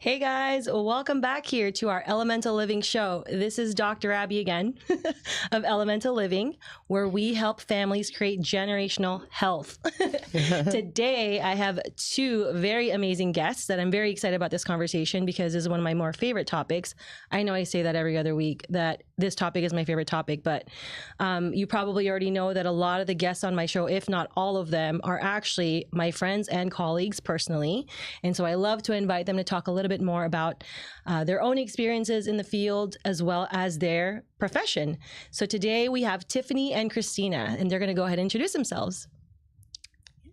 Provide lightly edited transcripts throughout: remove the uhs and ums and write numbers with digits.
Hey guys, welcome back here to our Elemental Living show. This is Dr. Abbey again of Elemental Living, where we help families create generational health. Today, I have two very amazing guests that I'm very excited about this conversation because this is one of my more favorite topics. I know I say that every other week, that this topic is my favorite topic, but you probably already know that a lot of the guests on my show, if not all of them, are actually my friends and colleagues personally. And so I love to invite them to talk a little bit more about their own experiences in the field as well as their profession. So today we have Tiffany and Christina, and they're going to go ahead and introduce themselves.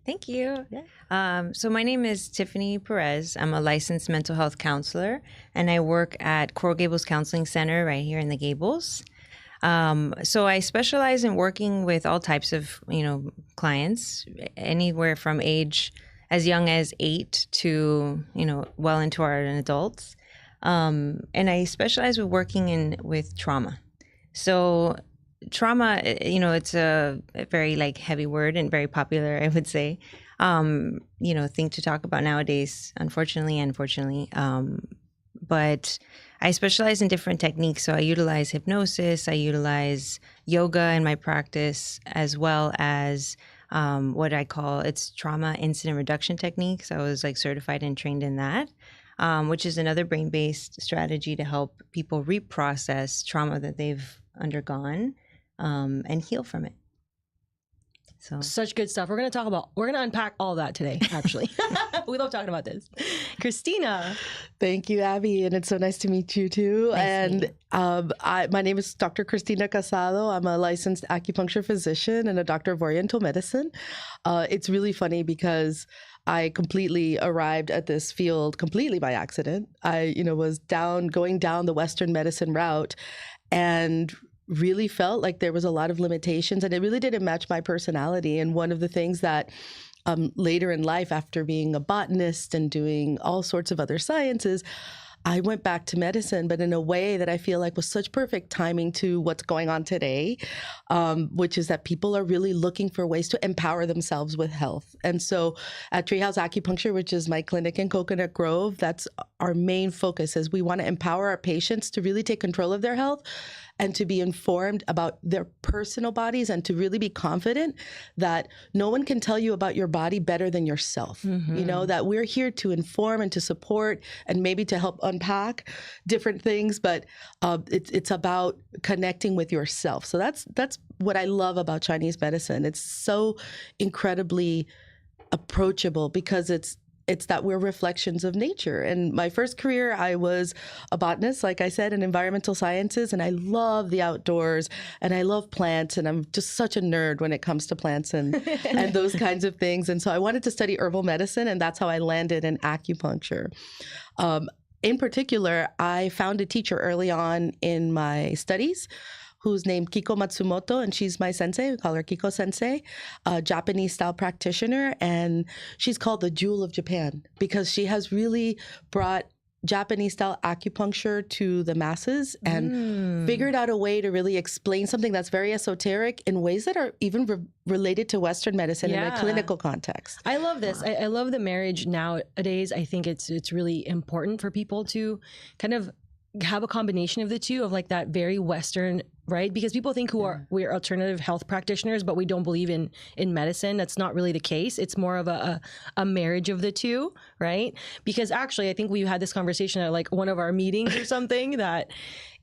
Thank you. Yeah. So my name is Tiffany Perez. I'm a licensed mental health counselor, and I work at Coral Gables Counseling Center right here in the Gables. So I specialize in working with all types of, clients, anywhere from age as young as 8 to, well into our adults. And I specialize with working with trauma. So trauma, it's a very heavy word and very popular, I would say, thing to talk about nowadays, unfortunately. But I specialize in different techniques. So I utilize hypnosis, I utilize yoga in my practice, as well as what I call it's trauma incident reduction techniques. I was certified and trained in that, which is another brain-based strategy to help people reprocess trauma that they've undergone and heal from it. So such good stuff. We're going to unpack all that today, actually. We love talking about this. Christina. Thank you, Abby. And it's so nice to meet you too. My name is Dr. Christina Casado. I'm a licensed acupuncture physician and a doctor of oriental medicine. It's really funny because I completely arrived at this field completely by accident. I, was going down the Western medicine route and really felt like there was a lot of limitations and it really didn't match my personality. And one of the things that later in life, after being a botanist and doing all sorts of other sciences, I went back to medicine, but in a way that I feel like was such perfect timing to what's going on today, which is that people are really looking for ways to empower themselves with health. And so at Treehouse Acupuncture, which is my clinic in Coconut Grove, that's our main focus is we want to empower our patients to really take control of their health and to be informed about their personal bodies and to really be confident that no one can tell you about your body better than yourself. Mm-hmm. That we're here to inform and to support and maybe to help unpack different things, but it's about connecting with yourself. So that's what I love about Chinese medicine. It's so incredibly approachable because it's that we're reflections of nature. And my first career, I was a botanist, like I said, in environmental sciences, and I love the outdoors and I love plants, and I'm just such a nerd when it comes to plants and those kinds of things. And so I wanted to study herbal medicine, and that's how I landed in acupuncture. In particular, I found a teacher early on in my studies who's named Kiko Matsumoto, and she's my sensei. We call her Kiko Sensei, a Japanese-style practitioner, and she's called the Jewel of Japan because she has really brought Japanese-style acupuncture to the masses and figured out a way to really explain something that's very esoteric in ways that are even related to Western medicine in a clinical context. I love this. I love the marriage nowadays. I think it's really important for people to kind of have a combination of the two, of that very Western, right? Because people think we're alternative health practitioners, but we don't believe in medicine. That's not really the case. It's more of a marriage of the two, right? Because actually, I think we had this conversation at one of our meetings or something that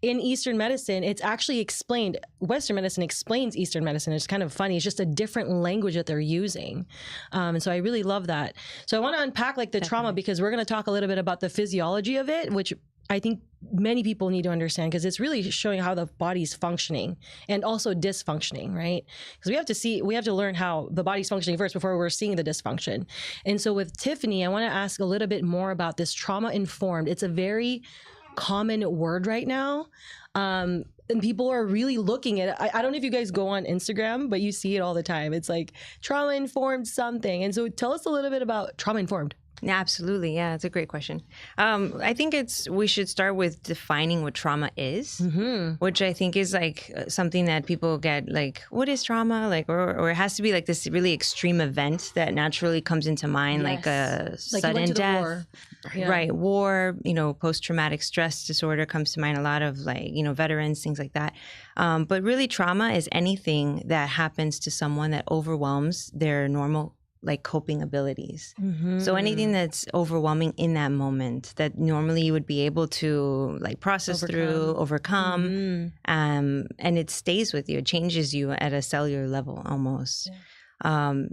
in Eastern medicine, it's actually explained. Western medicine explains Eastern medicine. It's kind of funny. It's just a different language that they're using. And so I really love that. So I want to unpack the trauma because we're going to talk a little bit about the physiology of it, which I think many people need to understand because it's really showing how the body's functioning and also dysfunctioning, right? Because we have to learn how the body's functioning first before we're seeing the dysfunction. And so with Tiffany, I want to ask a little bit more about this trauma-informed. It's a very common word right now. And people are really looking at it. I don't know if you guys go on Instagram, but you see it all the time. It's trauma-informed something. And so tell us a little bit about trauma-informed. Yeah, absolutely. Yeah, it's a great question. I think we should start with defining what trauma is, which I think is like something that people get like, what is trauma? Like, or it has to be like this really extreme event that naturally comes into mind, like a sudden death. War. Yeah. Right. War, post-traumatic stress disorder comes to mind. A lot of like, veterans, things like that. But really trauma is anything that happens to someone that overwhelms their normal like coping abilities. So anything that's overwhelming in that moment that normally you would be able to like process overcome, and it stays with you. It changes you at a cellular level almost.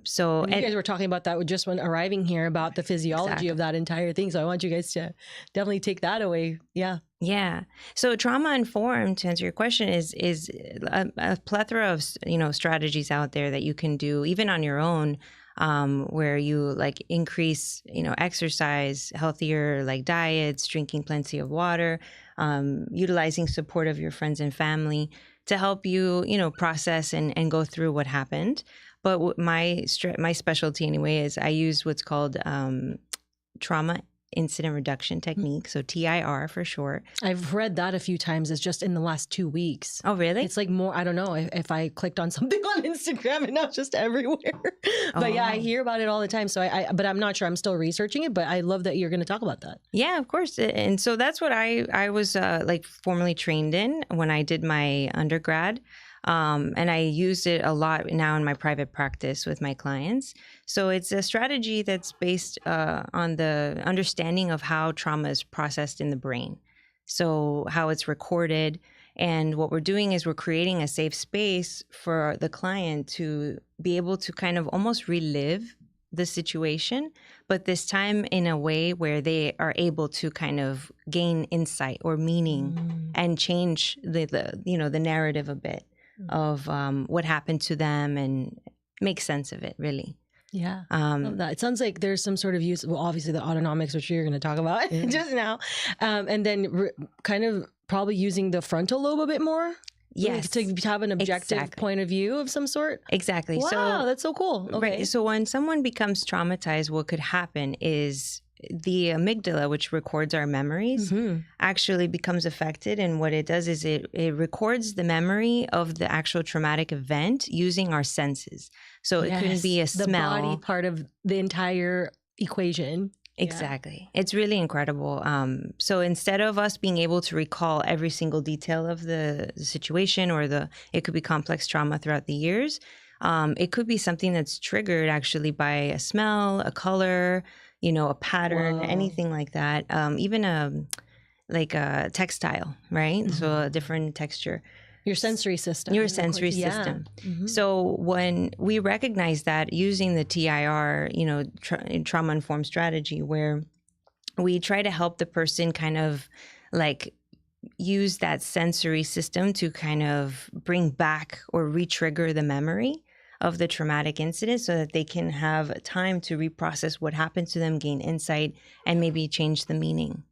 So you guys were talking about that just when arriving here about the physiology of that entire thing. So I want you guys to definitely take that away. Yeah. Yeah. So trauma informed, to answer your question, is a plethora of strategies out there that you can do even on your own, where you like increase exercise, healthier like diets, drinking plenty of water, utilizing support of your friends and family to help you process and go through what happened. But my specialty anyway is I use what's called trauma incident reduction technique, so TIR for short. I've read that a few times. It's just in the last 2 weeks. Oh, really? It's like more, I don't know if I clicked on something on Instagram and now it's just everywhere. But yeah, I hear about it all the time. So but I'm not sure. I'm still researching it, but I love that you're going to talk about that. Yeah, of course. And so that's what I was like formally trained in when I did my undergrad. And I used it a lot now in my private practice with my clients. So it's a strategy that's based on the understanding of how trauma is processed in the brain. So how it's recorded. And what we're doing is we're creating a safe space for the client to be able to kind of almost relive the situation, but this time in a way where they are able to kind of gain insight or meaning and change the narrative a bit of what happened to them and make sense of it, really. Yeah. Love that. It sounds like there's some sort of use, well, obviously the autonomics, which you're going to talk about just now, and then kind of probably using the frontal lobe a bit more. Yes. To have an objective point of view of some sort. Exactly. Wow, that's so cool. Okay. Right. So when someone becomes traumatized, what could happen is the amygdala, which records our memories, actually becomes affected. And what it does is it records the memory of the actual traumatic event using our senses. So it could be a smell. The body part of the entire equation. Exactly. Yeah. It's really incredible. So instead of us being able to recall every single detail of the situation or it could be complex trauma throughout the years, it could be something that's triggered actually by a smell, a color, a pattern, anything like that. Even a textile, right? So a different texture. Your sensory system. Your sensory system. So when we recognize that using the TIR, trauma-informed strategy, where we try to help the person kind of like use that sensory system to kind of bring back or re-trigger the memory of the traumatic incident so that they can have time to reprocess what happened to them, gain insight, and maybe change the meaning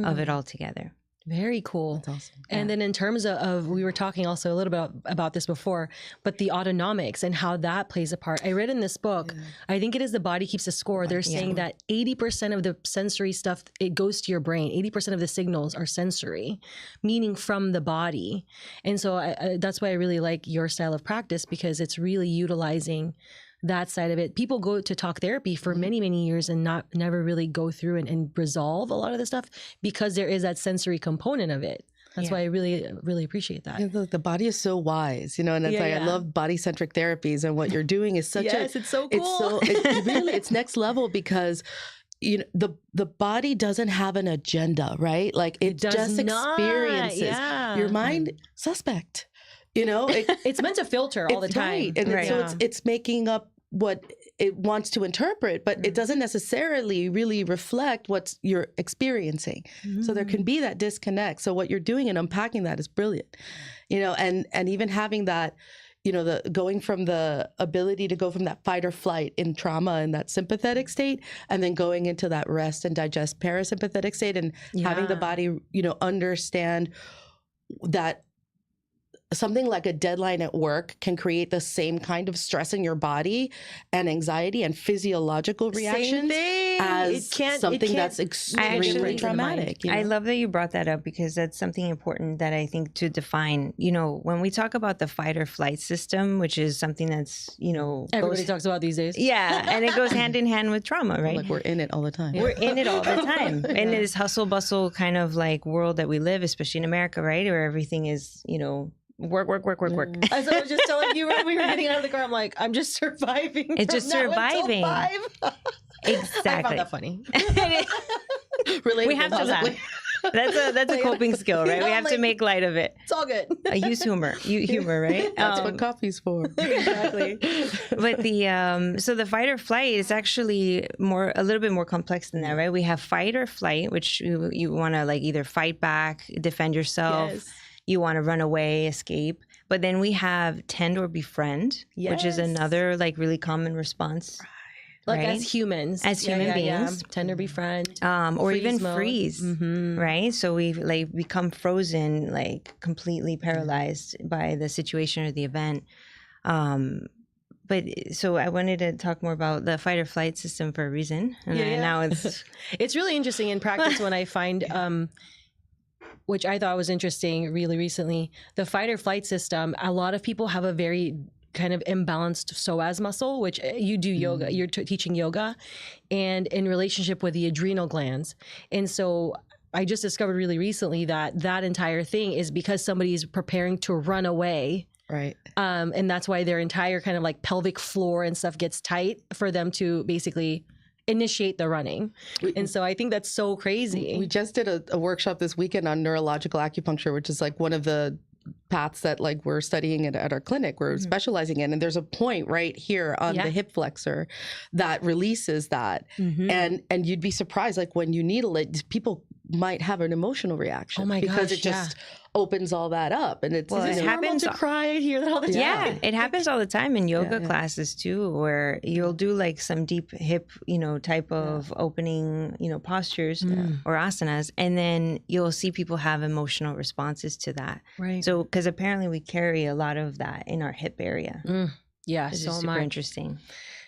of it altogether. Very cool. That's awesome. And then in terms of, we were talking also a little bit about this before, but the autonomics and how that plays a part. I read in this book, I think it is The Body Keeps a Score. They're saying that 80% of the sensory stuff, it goes to your brain. 80% of the signals are sensory, meaning from the body. And so that's why I really like your style of practice, because it's really utilizing that side of it. People go to talk therapy for many, many years and never really go through and resolve a lot of the stuff because there is that sensory component of it. That's why I really, really appreciate that. Yeah, the body is so wise, and it's I love body-centric therapies, and what you're doing is such it's so cool. It's next level because the body doesn't have an agenda, right? Like it just experiences. Yeah. Your mind, suspect. It's meant to filter all the time. Right. And so it's making up what it wants to interpret, but it doesn't necessarily really reflect what you're experiencing. So there can be that disconnect. So what you're doing and unpacking that is brilliant, and even having that, the going from the ability to go from that fight or flight in trauma and that sympathetic state, and then going into that rest and digest parasympathetic state, and having the body, understand that something like a deadline at work can create the same kind of stress in your body and anxiety and physiological reactions as something that's extremely traumatic. I love that you brought that up, because that's something important that I think to define. You know, when we talk about the fight or flight system, which is something that's, you know, everybody talks about these days. Yeah, and it goes hand in hand with trauma, right? Like we're in it all the time. We're in it all the time. In this hustle bustle kind of like world that we live, especially in America, right? Where everything is, you know, work. As I was just telling you when we were getting out of the car, I'm like, I'm just surviving. It's just surviving. Exactly. I found that funny. We have to laugh. That's a coping skill, right? We have to make light of it. It's all good. Use humor, right? That's what coffee's for. Exactly. But so the fight or flight is actually a little bit more complex than that, right? We have fight or flight, which you want to like either fight back, defend yourself. Yes. You want to run away, escape. But then we have tend or befriend, which is another like really common response. Like as humans. As human beings. Tend or befriend. Or even freeze, right? So we like become frozen, like completely paralyzed by the situation or the event. But so I wanted to talk more about the fight or flight system for a reason. And now it's... It's really interesting in practice when I find... which I thought was interesting really recently, the fight or flight system, a lot of people have a very kind of imbalanced psoas muscle, which you do yoga, you're teaching yoga, and in relationship with the adrenal glands. And so I just discovered really recently that entire thing is because somebody's preparing to run away. Right. And that's why their entire kind of like pelvic floor and stuff gets tight for them to basically initiate the running. And so I think that's so crazy. We just did a workshop this weekend on neurological acupuncture, which is like one of the paths that like we're studying at our clinic, we're specializing in. And there's a point right here on the hip flexor that releases that. And you'd be surprised, like when you needle it, people might have an emotional reaction. Oh my gosh, because it just opens all that up. And it's it happens to cry. I hear that all the time. Yeah, it happens all the time in yoga classes too, where you'll do like some deep hip, type of opening, postures or asanas, and then you'll see people have emotional responses to that. Right. So, because apparently we carry a lot of that in our hip area. Yeah, which so is super interesting.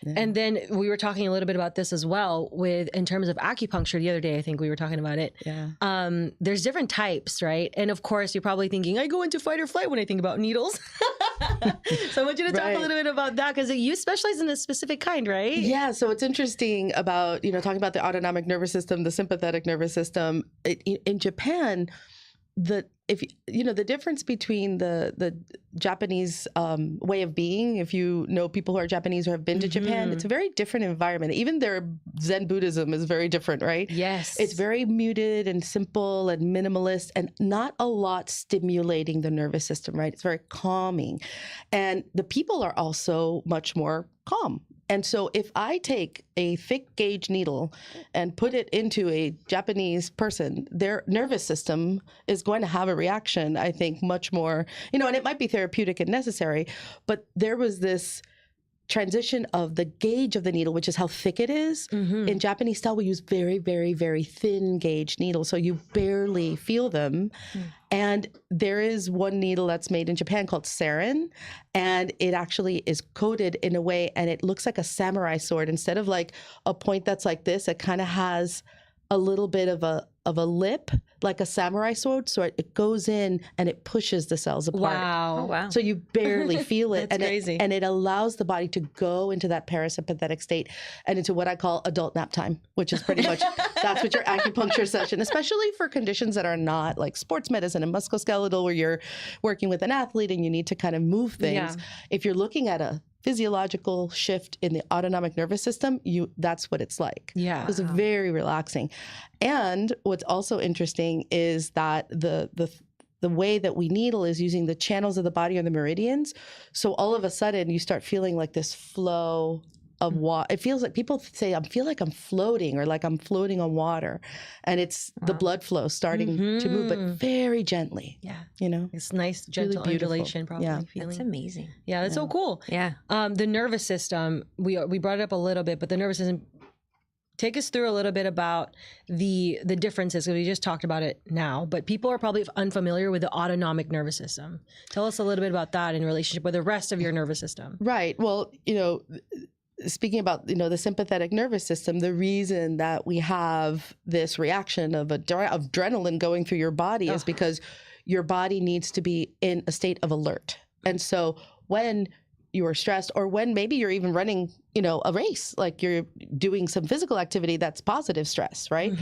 Yeah. And then we were talking a little bit about this as well in terms of acupuncture the other day. I think we were talking about it. Yeah. There's different types, right? And of course, you're probably thinking, I go into fight or flight when I think about needles. So I want you to talk a little bit about that, because you specialize in a specific kind, right? Yeah. So it's interesting about, talking about the autonomic nervous system, the sympathetic nervous system. In Japan, the difference between the Japanese way of being, if you know people who are Japanese or have been to Japan, it's a very different environment. Even their Zen Buddhism is very different, right? Yes. It's very muted and simple and minimalist and not a lot stimulating the nervous system, right? It's very calming. And the people are also much more calm. And so if I take a thick gauge needle and put it into a Japanese person, their nervous system is going to have a reaction, I think, much more, and it might be therapeutic and necessary, but there was this transition of the gauge of the needle, which is how thick it is. In Japanese style, we use very, very, very thin gauge needles, so you barely feel them. And there is one needle that's made in Japan called sarin, and it actually is coated in a way, and it looks like a samurai sword. Instead of like a point that's like this, it kind of has a little bit of a lip, like a samurai sword. So it goes in and it pushes the cells apart. Wow. Oh, wow. So you barely feel it. That's crazy. And it allows the body to go into that parasympathetic state and into what I call adult nap time, which is pretty much, that's what your acupuncture session, especially for conditions that are not like sports medicine and musculoskeletal, where you're working with an athlete and you need to kind of move things. Yeah. If you're looking at a physiological shift in the autonomic nervous system, that's what it's like. Yeah. It's very relaxing. And what's also interesting is that the way that we needle is using the channels of the body or the meridians. So all of a sudden you start feeling like this flow of water. It feels like people say, I feel like I'm floating, or like I'm floating on water. And it's the blood flow starting to move, but very gently. Yeah. It's nice, gentle really undulation, probably feeling. That's amazing. Yeah, that's so cool. Yeah. The nervous system, we brought it up a little bit, but the nervous system, take us through a little bit about the differences, because we just talked about it now, but people are probably unfamiliar with the autonomic nervous system. Tell us a little bit about that in relationship with the rest of your nervous system. Right. Well, speaking about, the sympathetic nervous system, the reason that we have this reaction of adrenaline going through your body is because your body needs to be in a state of alert. And so when you're stressed, or when maybe you're even running, a race, like you're doing some physical activity that's positive stress, right?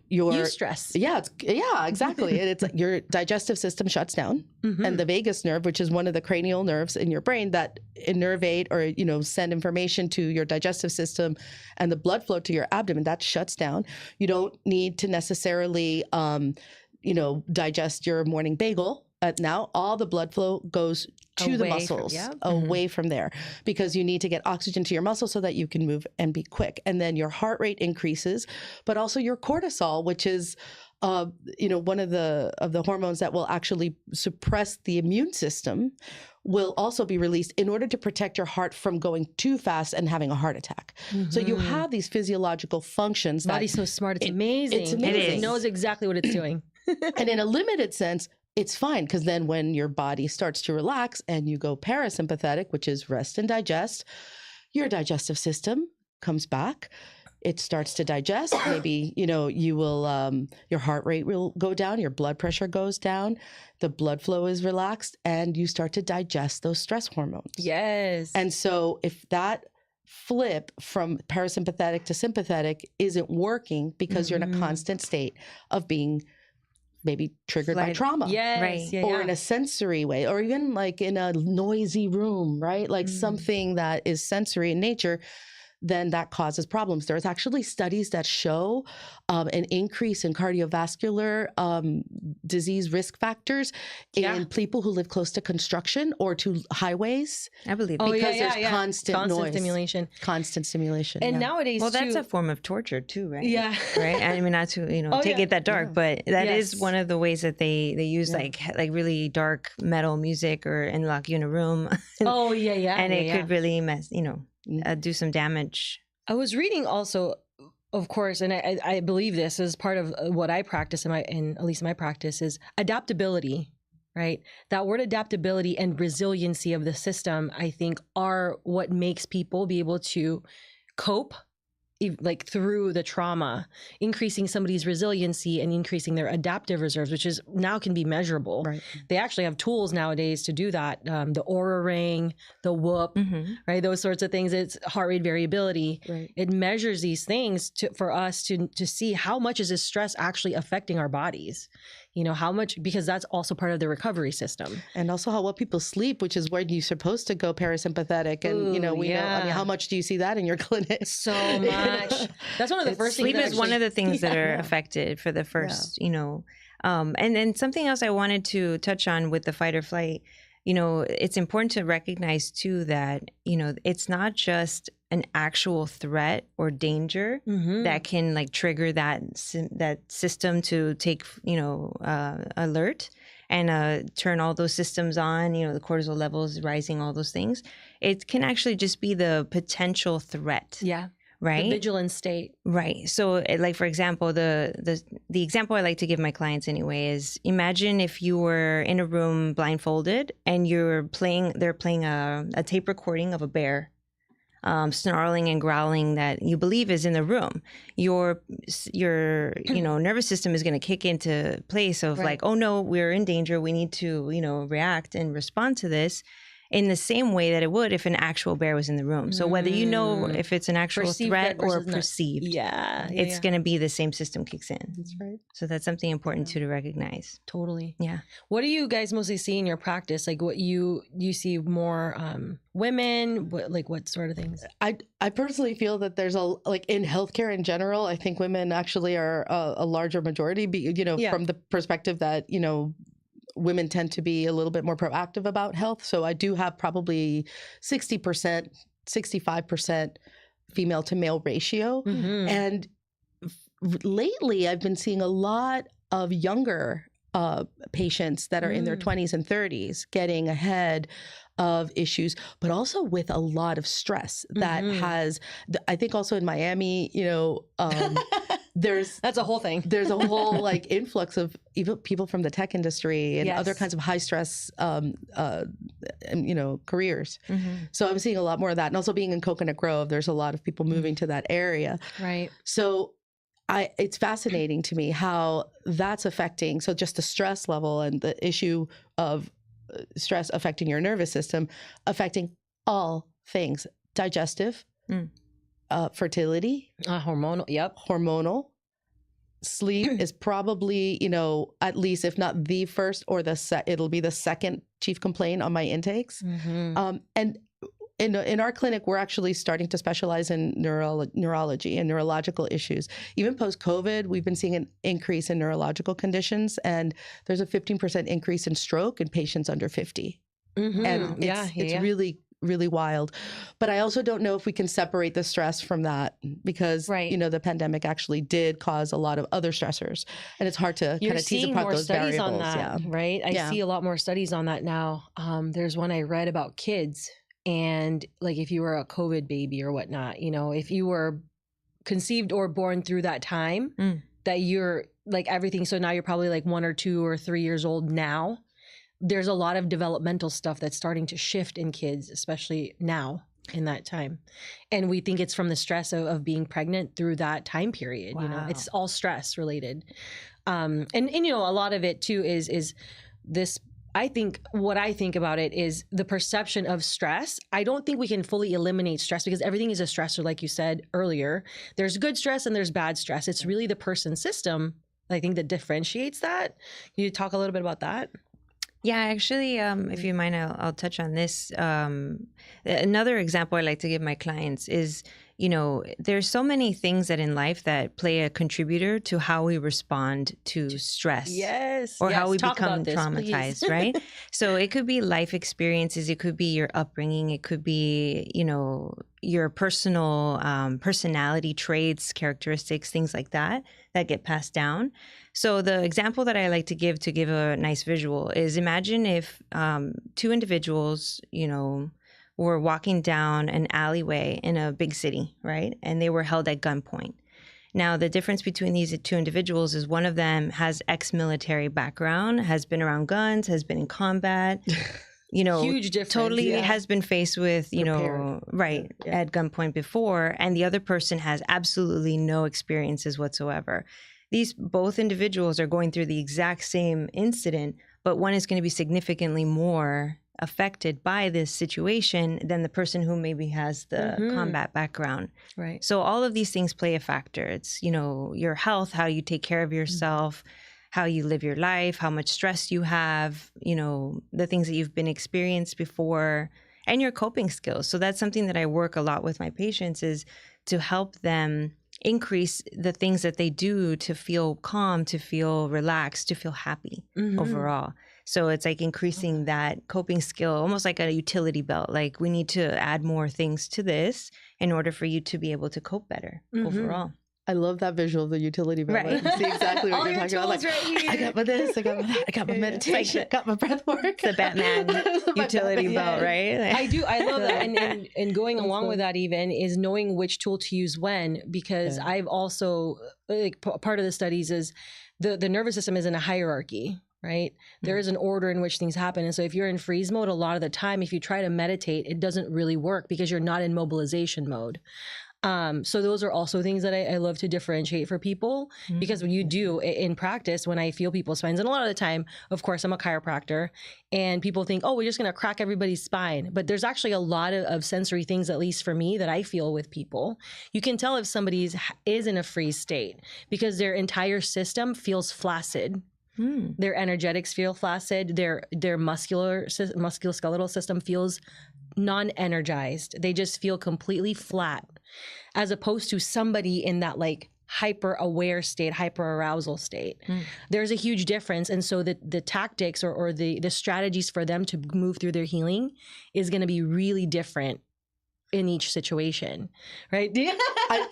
Your stress. Yeah, exactly. And it's like your digestive system shuts down, and the vagus nerve, which is one of the cranial nerves in your brain that innervate or, send information to your digestive system and the blood flow to your abdomen, that shuts down. You don't need to necessarily, digest your morning bagel. Now all the blood flow goes to the muscles, away from there, because you need to get oxygen to your muscles so that you can move and be quick. And then your heart rate increases, but also your cortisol, which is, one of the hormones that will actually suppress the immune system, will also be released in order to protect your heart from going too fast and having a heart attack. So you have these physiological functions. Body's so smart. It's amazing. It's amazing. It knows exactly what it's doing. And in a limited sense, it's fine, because then when your body starts to relax and you go parasympathetic, which is rest and digest, your digestive system comes back. It starts to digest. Maybe, you will, your heart rate will go down, your blood pressure goes down, the blood flow is relaxed, and you start to digest those stress hormones. Yes. And so if that flip from parasympathetic to sympathetic isn't working because you're in a constant state of being maybe triggered by trauma. Yes. Right. Yeah, Or in a sensory way, or even like in a noisy room, right? Like something that is sensory in nature, then that causes problems. There's actually studies that show an increase in cardiovascular disease risk factors in people who live close to construction or to highways. I believe Because there's constant noise. stimulation. Constant stimulation. And nowadays, well, that's too, a form of torture too, right? Yeah. Right. I mean, not to take it that dark, but that is one of the ways that they use like really dark metal music and lock you in a room. And it could really mess, do some damage. I was reading also, of course, and I believe this is part of what I practice in at least my practice, is adaptability, right? That word adaptability and resiliency of the system, I think, are what makes people be able to cope like through the trauma, increasing somebody's resiliency and increasing their adaptive reserves, which is now can be measurable. Right. They actually have tools nowadays to do that. The Aura Ring, the Whoop, right? Those sorts of things. It's heart rate variability. Right. It measures these things for us to see how much is this stress actually affecting our bodies. How much, because that's also part of the recovery system. And also what people sleep, which is when you're supposed to go parasympathetic. And, know, how much do you see that in your clinic? So much. That's one of the first things. Sleep is one of the things that are affected for the first, and then something else I wanted to touch on with the fight or flight, it's important to recognize too that, it's not just an actual threat or danger that can like trigger that system to take, alert and turn all those systems on, the cortisol levels rising, all those things. It can actually just be the potential threat. Yeah. Right. The vigilant state. Right. So like, for example, the example I like to give my clients anyway is imagine if you were in a room blindfolded and they're playing a tape recording of a bear snarling and growling that you believe is in the room. Your nervous system is going to kick into place of like, oh no, we're in danger. We need to, react and respond to this in the same way that it would if an actual bear was in the room. So whether if it's an actual perceived threat or perceived, it's going to be the same system kicks in. That's right. So that's something important too to recognize. Totally. Yeah. What do you guys mostly see in your practice? Like what you see more women, what sort of things? I personally feel that there's in healthcare in general, I think women actually are a larger majority, from the perspective that, women tend to be a little bit more proactive about health. So I do have probably 60%, 65% female to male ratio. And lately I've been seeing a lot of younger patients that are in their 20s and 30s getting ahead of issues, but also with a lot of stress that has, I think also in Miami, that's a whole thing. There's a whole like influx of even people from the tech industry and other kinds of high stress, careers. So I'm seeing a lot more of that. And also being in Coconut Grove, there's a lot of people moving to that area. Right. So it's fascinating to me how that's affecting. So just the stress level and the issue of stress affecting your nervous system, affecting all things, digestive, fertility, hormonal. Sleep is probably, at least if not the first or it'll be the second chief complaint on my intakes. And in our clinic, we're actually starting to specialize in neurology and neurological issues. Even post-COVID, we've been seeing an increase in neurological conditions, and there's a 15% increase in stroke in patients under 50. And it's really, really wild. But I also don't know if we can separate the stress from that because, the pandemic actually did cause a lot of other stressors. And it's hard to kind of tease apart those variables. On that, right? I see a lot more studies on that now. There's one I read about kids. And like if you were a COVID baby or whatnot, if you were conceived or born through that time, that you're like everything. So now you're probably like 1 or 2 or 3 years old now. There's a lot of developmental stuff that's starting to shift in kids, especially now in that time. And we think it's from the stress of being pregnant through that time period. Wow. It's all stress related. And a lot of it too is this. I think what I think about it is the perception of stress. I don't think we can fully eliminate stress because everything is a stressor, like you said earlier. There's good stress and there's bad stress. It's really the person's system, I think, that differentiates that. Can you talk a little bit about that? Yeah, actually, if you mind, I'll touch on this. Another example I like to give my clients is, there's so many things that in life that play a contributor to how we respond to stress. Or how we become traumatized, right? So it could be life experiences. It could be your upbringing. It could be, your personal personality traits, characteristics, things like that get passed down. So the example that I like to give a nice visual is imagine if 2 individuals, were walking down an alleyway in a big city, right? And they were held at gunpoint. Now, the difference between these 2 individuals is one of them has ex-military background, has been around guns, has been in combat, huge difference. Totally has been faced with, at gunpoint before. And the other person has absolutely no experiences whatsoever. These both individuals are going through the exact same incident, but one is going to be significantly more affected by this situation than the person who maybe has the combat background. Right. So all of these things play a factor. It's, your health, how you take care of yourself, how you live your life, how much stress you have, the things that you've been experienced before, and your coping skills. So that's something that I work a lot with my patients is to help them increase the things that they do to feel calm, to feel relaxed, to feel happy overall. So it's like increasing that coping skill, almost like a utility belt. Like we need to add more things to this in order for you to be able to cope better overall. I love that visual of the utility belt. Right. I see exactly what you're talking about. Like, I got my this, I got my that, I got my meditation, got my breath work. The Batman utility belt, right? I do. I love that. And going along with that even is knowing which tool to use when, because I've also, part of the studies is the nervous system is in a hierarchy. Right? There is an order in which things happen. And so if you're in freeze mode, a lot of the time, if you try to meditate, it doesn't really work because you're not in mobilization mode. So those are also things that I love to differentiate for people because when you do in practice, when I feel people's spines, and a lot of the time, of course, I'm a chiropractor and people think, oh, we're just going to crack everybody's spine. But there's actually a lot of sensory things, at least for me, that I feel with people. You can tell if somebody is in a freeze state because their entire system feels flaccid. Their energetics feel flaccid. Their musculoskeletal system feels non-energized. They just feel completely flat, as opposed to somebody in that like hyper-aware state, hyper-arousal state. There's a huge difference. And so the tactics or the strategies for them to move through their healing is going to be really different in each situation, right? The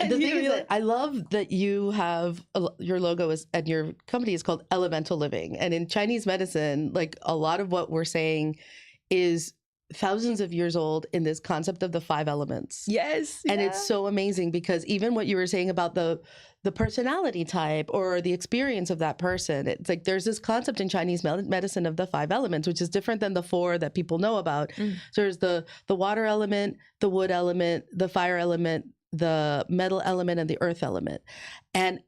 thing is that I love that you have your logo is and your company is called Elemental Living, and in Chinese medicine, like a lot of what we're saying is thousands of years old in this concept of the 5 elements. Yes. And it's so amazing because even what you were saying about the personality type or the experience of that person, it's like there's this concept in Chinese medicine of the 5 elements, which is different than the 4 that people know about. So there's the water element, the wood element, the fire element, the metal element, and the earth element. And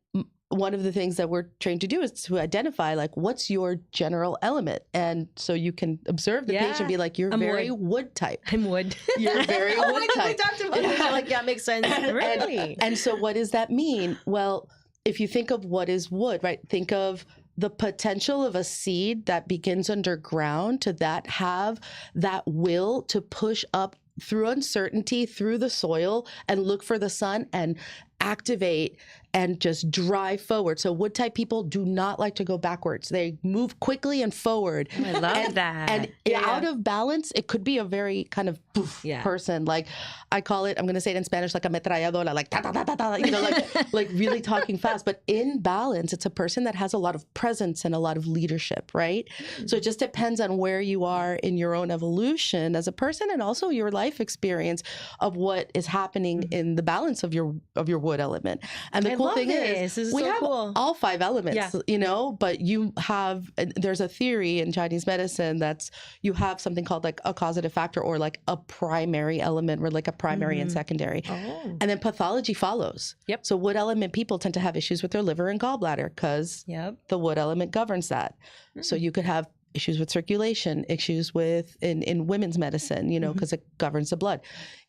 one of the things that we're trained to do is to identify, like, what's your general element? And so you can observe the patient and be like, you're very wood type. I'm wood. You're very wood type. We talked about this. Like, yeah, makes sense. Really? And so what does that mean? Well, if you think of what is wood, right? Think of the potential of a seed that begins underground to have that will to push up through uncertainty, through the soil, and look for the sun and activate and just drive forward. So wood type people do not like to go backwards. They move quickly and forward. Oh, I love that. And out of balance, it could be a very kind of poof person. Like I call it, I'm going to say it in Spanish, like a metralladora, like ta ta ta ta ta, you know, like really talking fast. But in balance, it's a person that has a lot of presence and a lot of leadership, right? So it just depends on where you are in your own evolution as a person and also your life experience of what is happening in the balance of your wood element. And the cool thing is we have all 5 elements, you know, but you have, there's a theory in Chinese medicine that's you have something called like a causative factor or like a primary element or like a primary and secondary. And then pathology follows. So wood element people tend to have issues with their liver and gallbladder because the wood element governs that. So you could have issues with circulation, issues with in women's medicine, you know, because it governs the blood,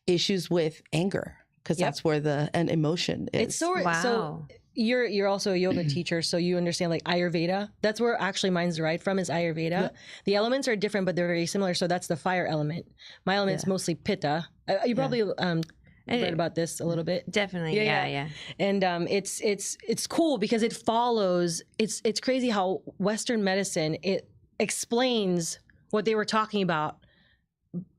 issues with anger. Because that's where an emotion is. It's so you're also a yoga teacher, so you understand like Ayurveda. That's where actually mine's derived from is Ayurveda. The elements are different, but they're very similar. So that's the fire element. My element's mostly Pitta. You probably read about this a little bit. Definitely, yeah. And it's cool because it follows. It's crazy how Western medicine it explains what they were talking about,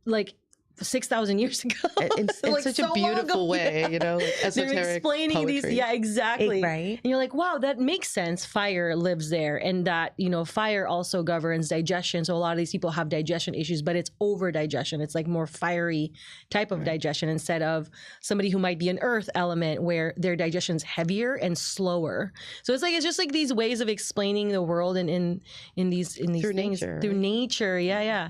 like 6,000 years ago. In like such a beautiful way, you know, like esoteric they're explaining poetry. these, exactly. Right. And you're like, wow, that makes sense. Fire lives there. And that, you know, fire also governs digestion. So a lot of these people have digestion issues, but it's over digestion. It's like more fiery type of digestion instead of somebody who might be an earth element where their digestion's heavier and slower. So it's just like these ways of explaining the world and in these through things nature, through nature. Yeah.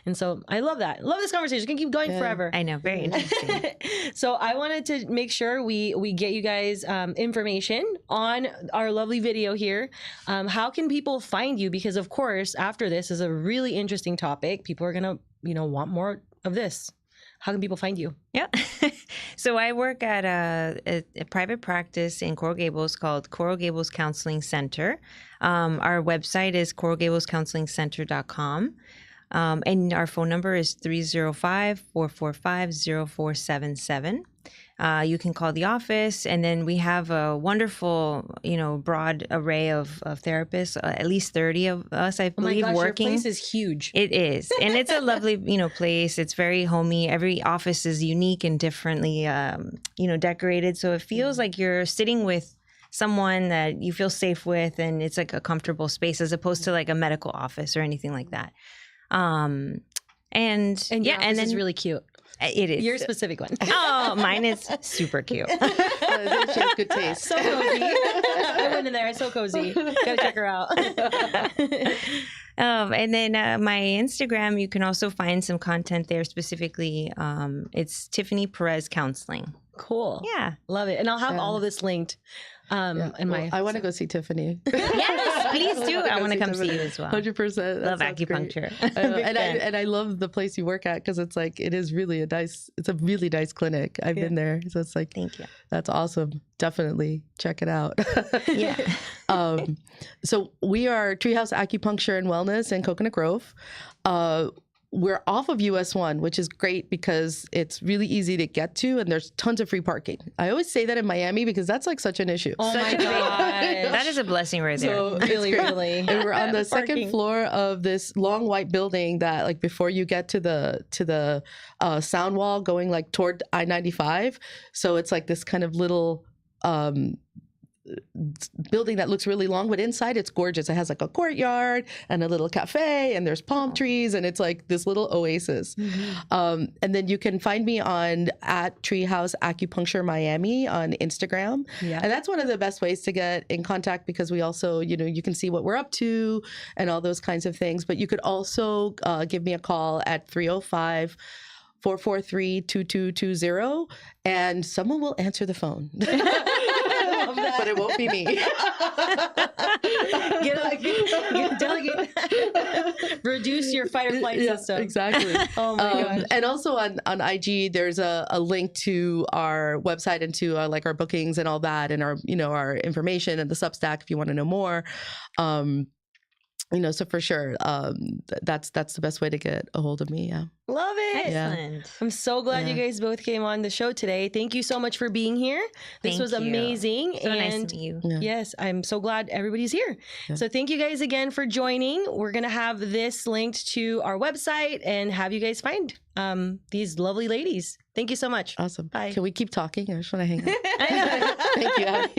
And so I love that. Love this conversation. Can keep going forever. I know, very interesting. So I wanted to make sure we get you guys information on our lovely video here. How can people find you? Because of course, after this is a really interesting topic. People are gonna, want more of this. How can people find you? Yeah. So I work at a private practice in Coral Gables called Coral Gables Counseling Center. Our website is coralgablescounselingcenter.com. And our phone number is 305-445-0477. You can call the office, and then we have a wonderful, broad array of therapists, at least 30 of us, I believe, working. Your place is huge. It is. And it's a lovely, place. It's very homey. Every office is unique and differently, decorated. So it feels like you're sitting with someone that you feel safe with, and it's like a comfortable space as opposed to like a medical office or anything like that. And then it's really cute. It is your specific one. Oh, mine is super cute. She has good taste. So cozy. I went in there. It's so cozy. Gotta check her out. And then my Instagram, you can also find some content there. Specifically, it's Tiffany Perez Counseling. Cool. Yeah, love it. And I'll have all of this linked. I want to go see Tiffany. Yes, please do. I want to come see you as well. 100%. Love acupuncture. And I love the place you work at because it's like it's a really nice clinic. I've been there, so it's like thank you. That's awesome. Definitely check it out. Yeah. So we are Treehouse Acupuncture and Wellness in Coconut Grove. We're off of US 1, which is great because it's really easy to get to and there's tons of free parking. I always say that in Miami because that's like such an issue. Oh my God. That is a blessing right there. So really. And we're on the second floor of this long white building that like before you get to the sound wall going like toward I-95. So it's like this kind of little building that looks really long, but inside it's gorgeous. It has like a courtyard and a little cafe, and there's palm trees, and it's like this little oasis. And then you can find me at Treehouse Acupuncture Miami on Instagram. And that's one of the best ways to get in contact, because we also, you can see what we're up to and all those kinds of things. But you could also give me a call at 305-443-2220, and someone will answer the phone. But it won't be me. Delegate. Reduce your fight or flight system. Exactly. Oh my gosh. And also on IG, there's a link to our website and to like our bookings and all that, and our our information and the Substack if you want to know more. So for sure, that's the best way to get a hold of me. Yeah. Love it. Excellent. I'm so glad you guys both came on the show today. Thank you so much for being here. This was amazing. So nice to meet you. Yes, I'm so glad everybody's here. So thank you guys again for joining. We're going to have this linked to our website and have you guys find these lovely ladies. Thank you so much. Awesome. Bye. Can we keep talking? I just want to hang out. I know. Thank you, Abby.